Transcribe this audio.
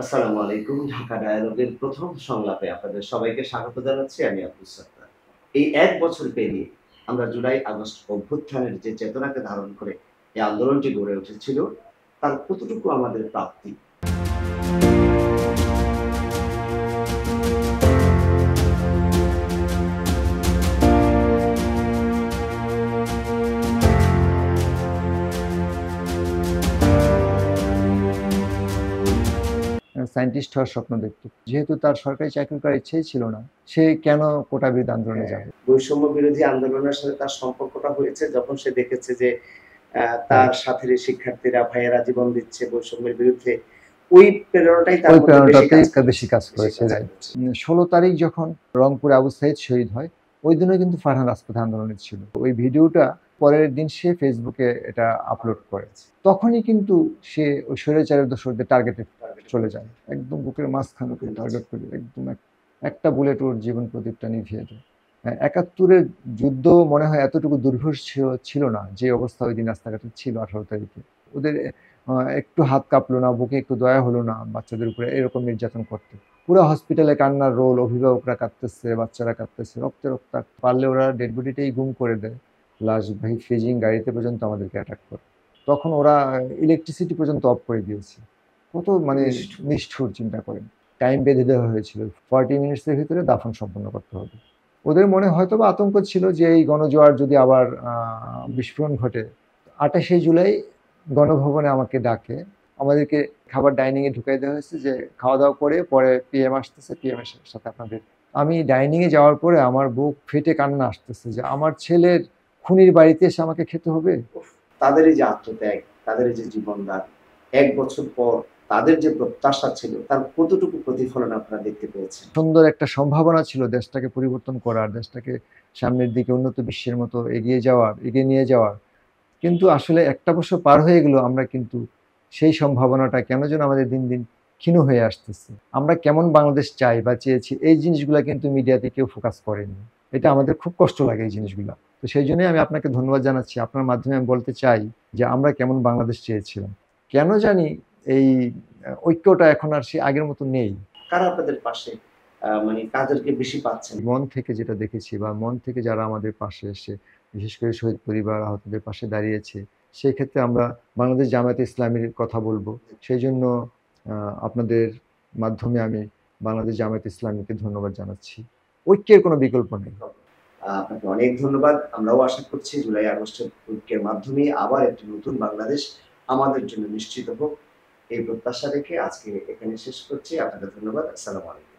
আসসালামু আলাইকুম। ঢাকা ডায়ালগের ১ম সংলাপে আপনাদের সবাইকে স্বাগত জানাচ্ছি। আমি আব্দুস সাত্তার। এই ১ বছর পেরিয়ে আমরা জুলাই আগস্ট অভ্যুত্থানের যে চেতনাকে ধারণ করে এই আন্দোলনটি গড়ে উঠেছিল, তার কতটুকু আমাদের প্রাপ্তি? সায়েন্টিস্ট হওয়ার স্বপ্ন দেখত। যেহেতু তার সরকারি চাকরি করার ইচ্ছেই ছিল না, সে কেন কোটা বিরোধী আন্দোলনে হ্যাঁ, যাবে? বৈষম্য বিরোধী আন্দোলনের সাথে তার সম্পর্কটা হয়েছে যখন সে দেখেছে যে হ্যাঁ, তার সাথের শিক্ষার্থীরা, ভাইয়েরা জীবন দিচ্ছে বৈষম্যের বিরুদ্ধে। ওই প্রেরণাটাই তার ওই মধ্যে বেশি প্রেরণাটাতেই কাজ করেছে। বেশি কাজ বেশি করেছে, কাজ রাইট। করেছে। ১৬ তারিখ যখন রংপুরে আবু সাঈদ শহীদ হয়, ওই দিনও কিন্তু ফারহান রাজপথে আন্দোলনে ছিল। ওই ভিডিওটা পরের দিন সে ফেসবুকে এটা আপলোড করে। তখনই কিন্তু সে ওই স্বৈরাচারের দোসরদের টার্গেটে চলে যায়। একদম বুকের মাঝখানে করে টার্গেট করে একদম একটা বুলেট ওর জীবন প্রদীপটা নিভিয়ে দেয়। হ্যাঁ, ৭১-এর যুদ্ধ মনে হয় এতটুকু দুর্ধর্ষ ছিল না, যে অবস্থা ওই দিন রাস্তাঘাটে ছিল ১৮ তারিখে। ওদের একটু হাত কাঁপলো না, বুকে একটু দয়া হলো না বাচ্চাদের উপরে এরকম নির্যাতন করতে। পুরো হসপিটালে কান্নার রোল, অভিভাবকরা কাঁদতেছে, বাচ্চারা কাঁদতেছে, রক্তে রক্তাক্ত। পারলে ওরা ডেড বডিটাই গুম করে দেয়, লাশবাহী ফ্রিজিং গাড়িতে পর্যন্ত আমাদেরকে অ্যাটাক করে। তখন ওরা ইলেকট্রিসিটি পর্যন্ত অফ করে দিয়েছে। কত মানে নিষ্ঠুর। নিষ্ঠুর, চিন্তা করেন। টাইম বেঁধে দেওয়া হয়েছিল, 40 মিনিটসের ভিতরে দাফন সম্পন্ন করতে হবে। ওদের মনে হয়তো বা আতঙ্ক ছিল যে এই গণজোয়ার যদি আবার বিস্ফোরণ ঘটে। ২৮শে জুলাই গণভবনে আমাকে ডাকে, আমাদেরকে খাবার ডাইনিং এ ঢুকাই দেওয়া হয়েছে যে খাওয়া দাওয়া করে পরে পিএম আসতেছে, পিএম এর সাথে আপনাদের। আমি ডাইনিং এ যাওয়ার পরে আমার বুক ফেটে কান্না আসতেছে যে আমার ছেলের খুনির বাড়িতে এসে আমাকে খেতে হবে। উফ! তাদের এই যে আত্মত্যাগ, তাদের এই যে জীবনদান, ১ বছর পর তাদের যে প্রত্যাশা ছিল, তার কতটুকু প্রতিফলন আপনারা দেখতে পেয়েছেন? সুন্দর একটা সম্ভাবনা ছিল দেশটাকে পরিবর্তন করার, দেশটাকে সামনের দিকে উন্নত বিশ্বের মতো এগিয়ে যাওয়ার, এগিয়ে নিয়ে যাওয়ার। কিন্তু আসলে একটা বছর পার হয়ে গেল, আমরা কিন্তু সেই সম্ভাবনাটা কেন যেন আমাদের দিন দিন ক্ষীণ হয়ে আসতেছে। আমরা কেমন বাংলাদেশ চাই বা চেয়েছি, এই জিনিসগুলা কিন্তু মিডিয়াতে কেউ ফোকাস করেনি। এটা আমাদের খুব কষ্ট লাগে এই জিনিসগুলা। তো সেই জন্যই আমি আপনাকে ধন্যবাদ জানাচ্ছি। আপনার মাধ্যমে আমি বলতে চাই যে আমরা কেমন বাংলাদেশ চেয়েছিলাম। কেন জানি এই ঐক্যটা এখন আর সে আগের মতো নেই। কারা আপনাদের পাশে মানে কাদেরকে বেশি পাচ্ছেন? মন থেকে যেটা দেখেছি বা মন থেকে যারা আমাদের পাশে এসে বিশেষ করে শহীদ পরিবার আহতদের পাশে দাঁড়িয়েছে, সেই ক্ষেত্রে আমরা বাংলাদেশ জামায়াতে ইসলামীর কথা বলবো। সেই জন্য আপনাদের মাধ্যমে আমি বাংলাদেশ জামায়াতে ইসলামীকে ধন্যবাদ জানাচ্ছি। ঐক্যের কোনো বিকল্প নেই। আপনাকে অনেক ধন্যবাদ। আমরাও আশা করছি জুলাই আগস্টের ঐক্যের মাধ্যমে আবার একটি নতুন বাংলাদেশ আমাদের জন্য নিশ্চিত হোক। এই প্রত্যাশা রেখে আজকে এখানে শেষ করছি। আপনাকে ধন্যবাদ। আসসালামু আলাইকুম।